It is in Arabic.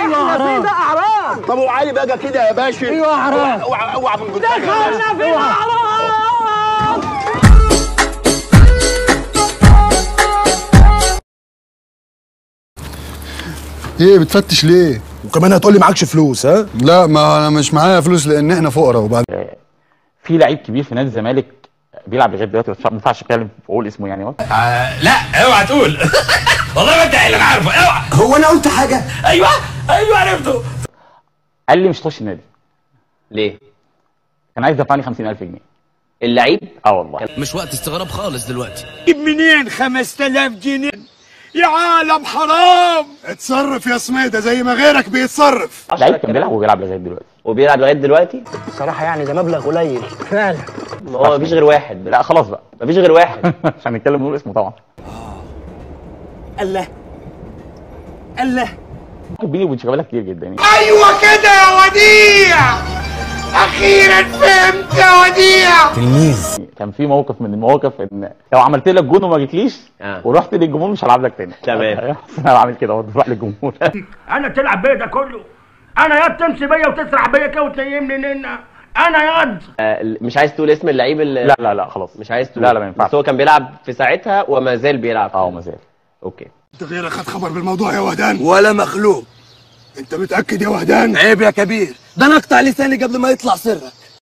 ايوه في بقى اعراض. طب وعلي بقى كده يا باشا. ايوه اعراض. اوعى من قدامك. دخلنا في اعراض. ايه بتفتش ليه؟ وكمان هتقول لي معكش فلوس ها؟ لا ما انا مش معايا فلوس لان احنا فقراء. وبعد في لعيب كبير في نادي الزمالك بيلعب لغايه دلوقتي، ما ينفعش اتكلم اقول اسمه يعني. لا اوعى تقول. والله ما انت اللي انا عارفه. اوعى. هو انا قلت حاجه؟ ايوه عرفته. قال لي مش هخش النادي. ليه؟ كان عايز يدفعني 50,000 جنيه. اللعيب؟ والله مش وقت استغراب خالص دلوقتي. جيب منين 5000 جنيه؟ يا عالم حرام. اتصرف يا سميدة زي ما غيرك بيتصرف. لعيب كان بيلعب وبيلعب لغايه دلوقتي. وبيلعب لغايه دلوقتي؟ بصراحه يعني ده مبلغ قليل فعلا. هو مفيش غير واحد. لا خلاص بقى مفيش غير واحد. مش هنتكلم نقول اسمه طبعا. الله بيني وبين شيكابالا كتير جدا يعني. ايوه كده يا وديع، اخيرا فهمت يا وديع. تلميذ. كان في موقف من المواقف ان لو عملت لك جون وما جيتليش ورحت للجمهور مش هلعب لك تاني. تمام. انا بعمل كده بروح للجمهور. انا تلعب بيا ده كله؟ انا ياض تمشي بيا وتسرح بيا كده وتنيمني ننا؟ انا ياض. مش عايز تقول اسم اللعيب اللي لا خلاص مش عايز تقول. لا ما ينفعش. بس هو كان بيلعب في ساعتها وما زال بيلعب. وما زال. اوكي. انت غيرك خد خبر بالموضوع يا وهدان ولا مخلوق؟ انت متاكد يا وهدان؟ عيب يا كبير، ده انا اقطع لساني قبل ما يطلع سرك.